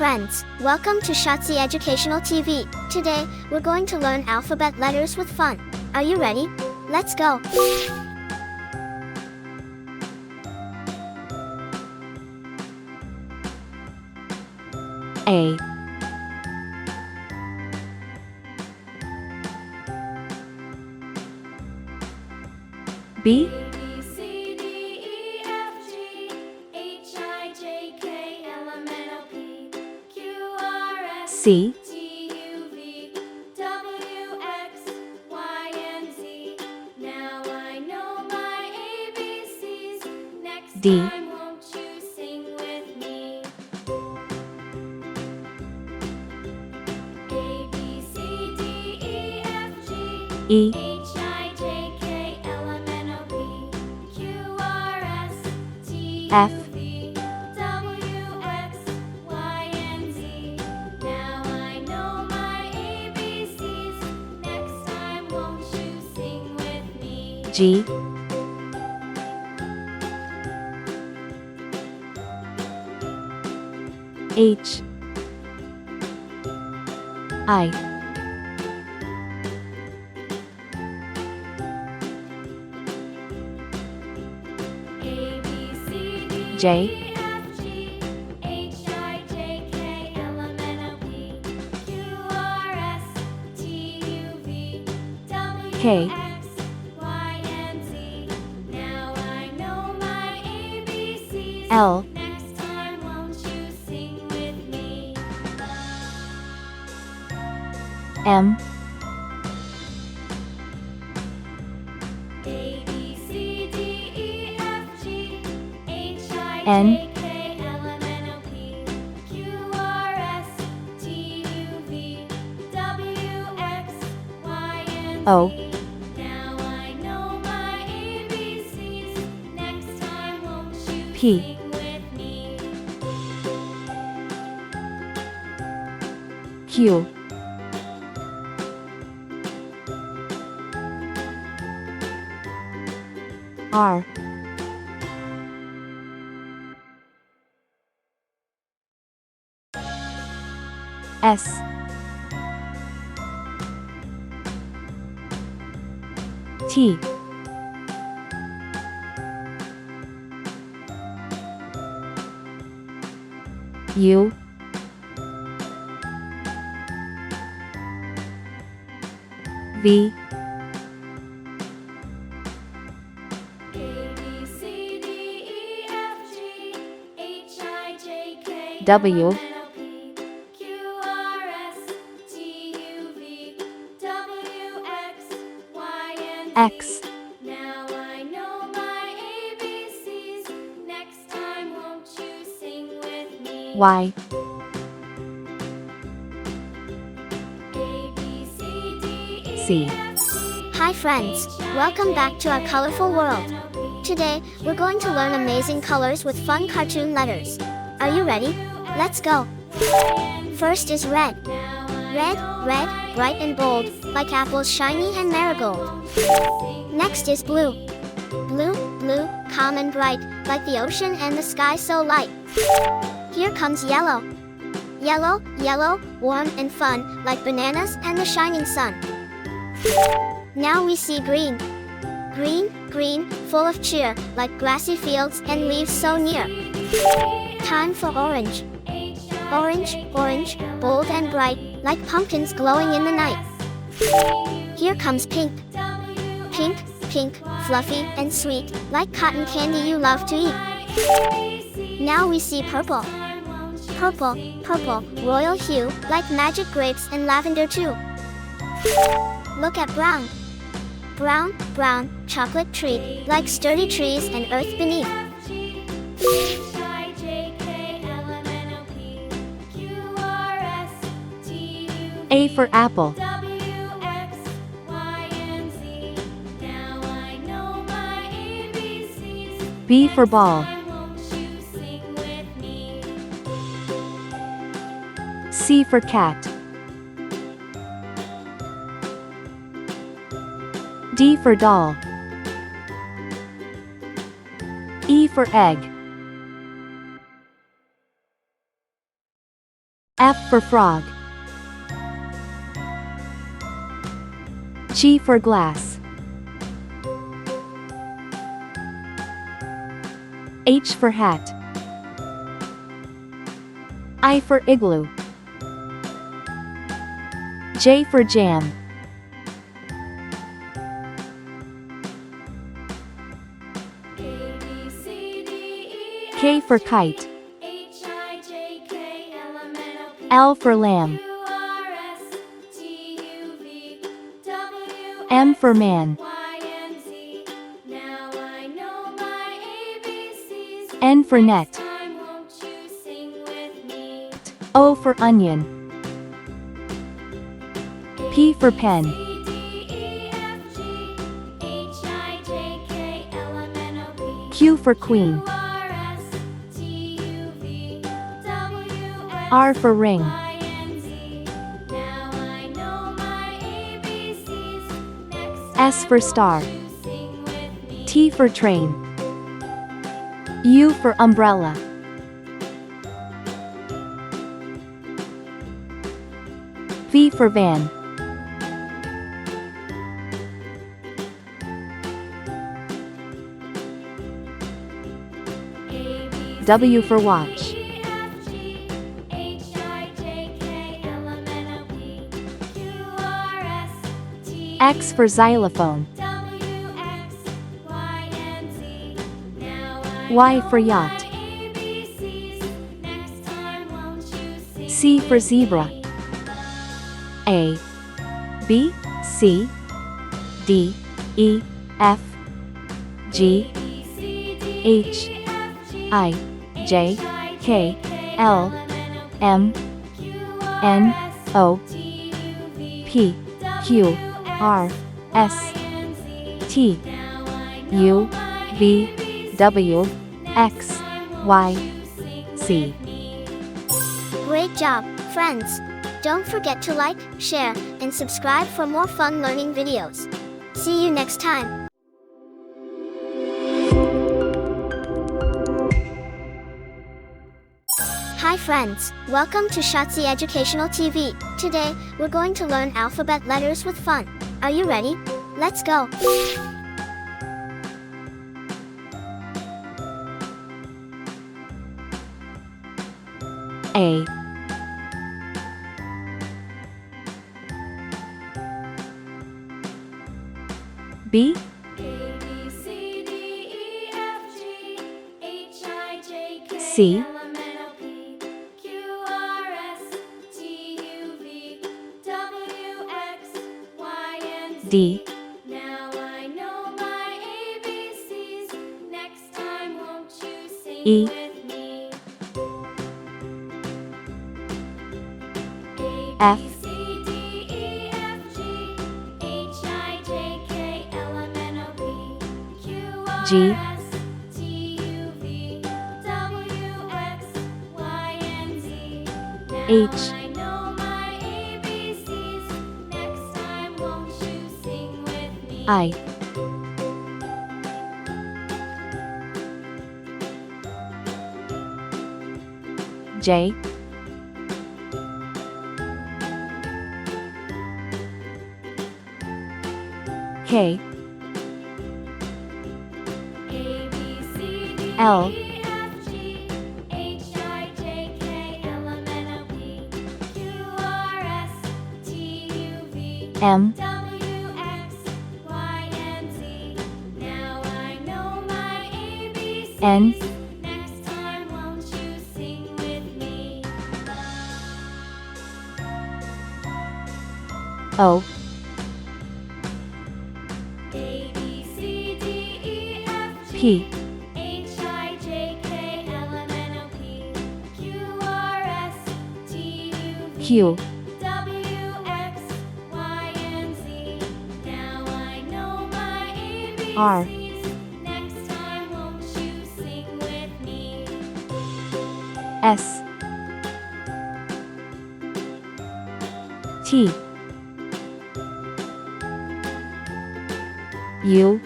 friends, welcome to Shazi Educational TV. Today, we're going to learn alphabet letters with fun. Are you ready? Let's go! A, B, C, D, E, F, G, H, I, J, K, L, M, N, O, P, Q, R, S, T, U, V, W, X, Y, C. Hi friends, welcome back to our colorful world. Today, we're going to learn amazing colors with fun cartoon letters. Are you ready? Let's go! First is red. Red, red, bright and bold, like apples shiny and marigold. Next is blue. Blue, blue, calm and bright, like the ocean and the sky so light. Here comes yellow. Yellow, yellow, warm and fun, like bananas and the shining sun. Now we see green. Green, green, full of cheer, like grassy fields and leaves so near. Time for orange. Orange, orange, bold and bright, like pumpkins glowing in the night. Here comes pink. Pink, pink, fluffy and sweet, like cotton candy you love to eat. Now we see purple. Purple, purple, royal hue, like magic grapes and lavender too. Look at brown. Brown, brown, chocolate treat, like sturdy trees and earth beneath. A for apple. B for ball. C for cat. D for doll. E for egg. F for frog. G for glass. H for hat. I for igloo. J for jam. K for kite. L for lamb. M for man. N for net. O for onion. P for pen. Q for queen. R for ring. S for star. T for train. U for umbrella. V for van. W for watch. X for xylophone. Y for yacht. C for zebra. A, B, C, D, E, F, G, H, I, J, K, L, M, N, O, P, Q, R, S, T, U, V, W, X, Y, Z. Great job, friends! Don't forget to like, share, and subscribe for more fun learning videos. See you next time. Hi friends, welcome to Shazi Educational TV. Today, we're going to learn alphabet letters with fun. Are you ready? Let's go! A, B, C, D, E, F, G, H, I, J, K, L, M, N, O, P, Q, R, S, T, U,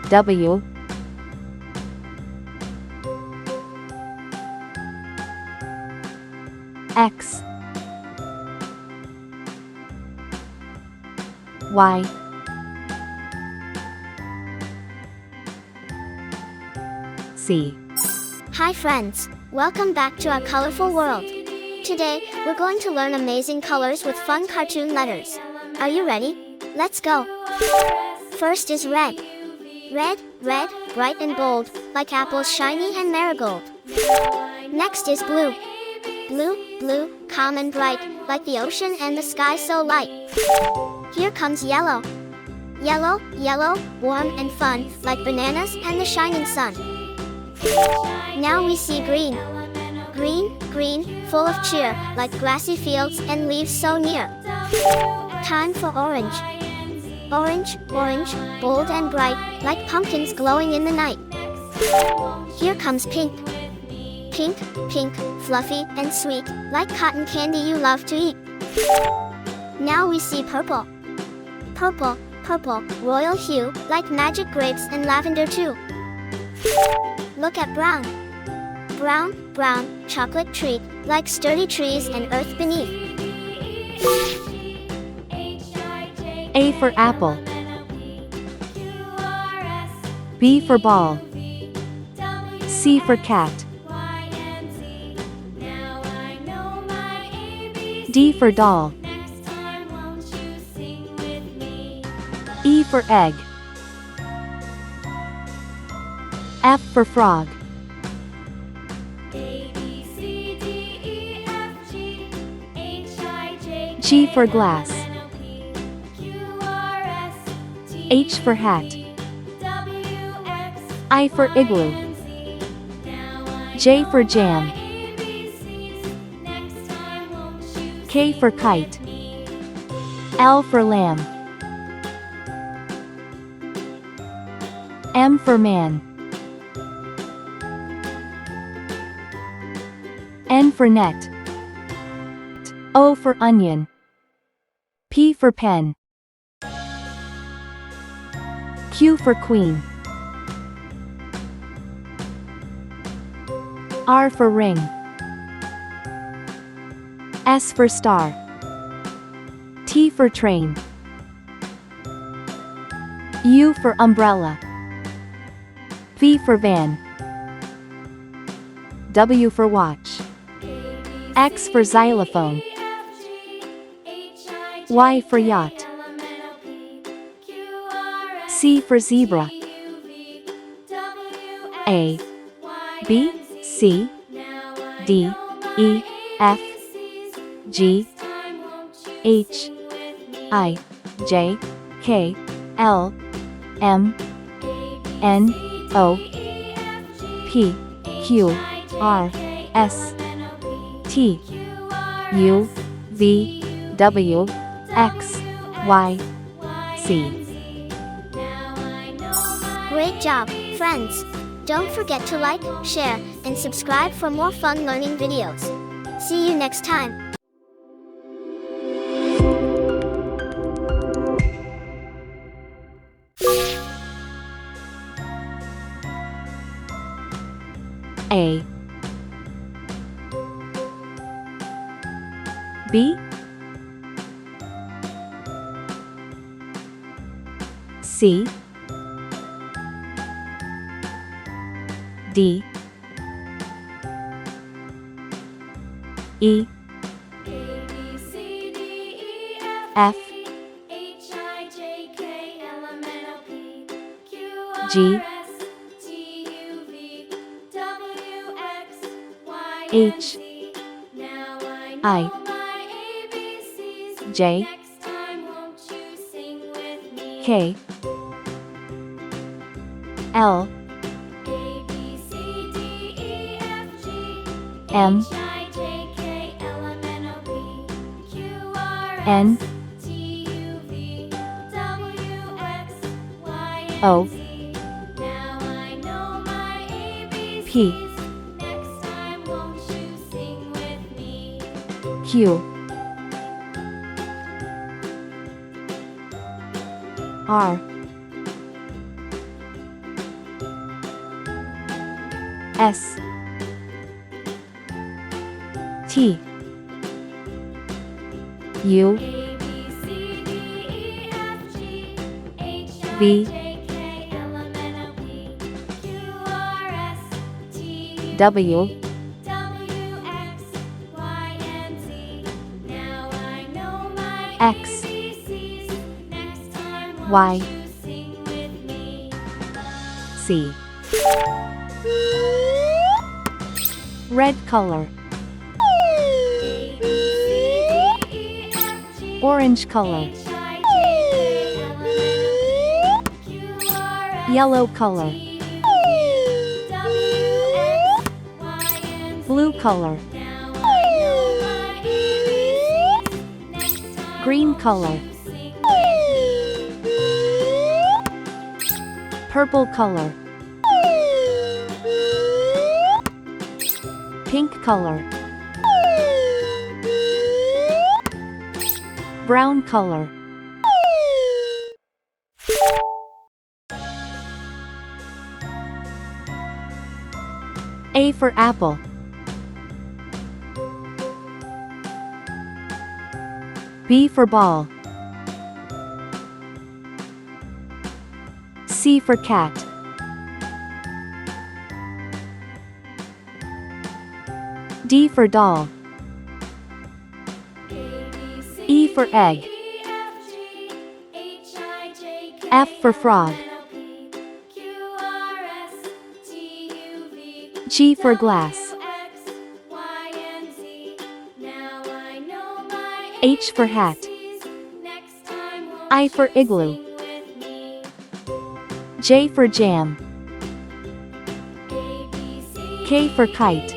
W X Y C. Hi friends, welcome back to our colorful world. Today, we're going to learn amazing colors with fun cartoon letters. Are you ready? Let's go. First is red. Red, red, bright and bold, like apples shiny and marigold. Next is blue. Blue, blue, calm and bright, like the ocean and the sky so light. Here comes yellow. Yellow, yellow, warm and fun, like bananas and the shining sun. Now we see green. Green, green, full of cheer, like grassy fields and leaves so near. Time for orange. Orange, orange, bold and bright, like pumpkins glowing in the night. Here comes pink. Pink, pink, fluffy and sweet, like cotton candy you love to eat. Now we see purple. Purple, purple, royal hue, like magic grapes and lavender too. Look at brown. Brown, brown, chocolate treat, like sturdy trees and earth beneath. A for apple. B for ball. C for cat. D for doll. E for egg. F for frog. G for glass. H for hat. I for igloo. J for jam. K for kite. L for lamb. M for man. N for net. O for onion. P for pen. Q for queen. R for ring. S for star. T for train. U for umbrella. V for van. W for watch. X for xylophone. Y for yacht. C for zebra. A, B, C, D, E, F, G, H, I, J, K, L, M, N, O, P, Q, R, S, T, U, V, W, X, Y, Z. Great job, friends! Don't forget to like, share, and subscribe for more fun learning videos. See you next time. A, B, C, D, E, F, G, H, I, J, K, L, M, N, O, P, Q, R, S T U V W X Y C. Red color. Orange color. Yellow color. Blue color. Green color. Purple color. Pink color. Brown color. A for apple. B for ball. C for cat. D for doll. E for egg. F for frog. G for glass. H for hat. I for igloo. J for jam. K for kite.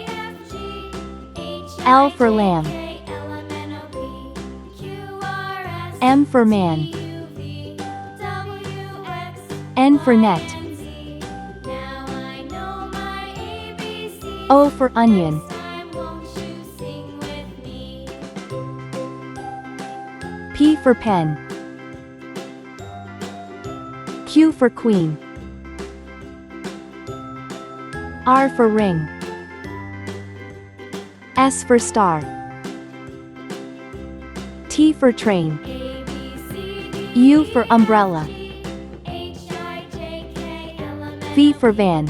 L for lamb. M for man. N for net. O for onion. P for pen. Q for queen. R for ring. S for star. T for train. U for umbrella. V for van.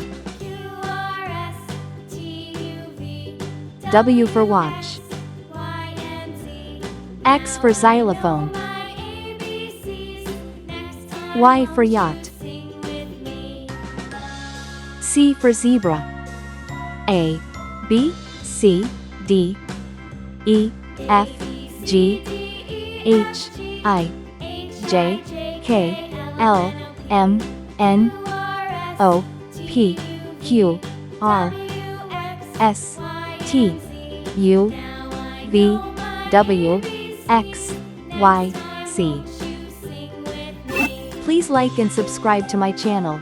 W for watch. X for xylophone. Y for yacht. C for zebra. A, B, C, D, E, F, G, H, I, J, K, L, M, N, O, P, Q, R, S, T, U, V, W, X, Y, Z. Please like and subscribe to my channel.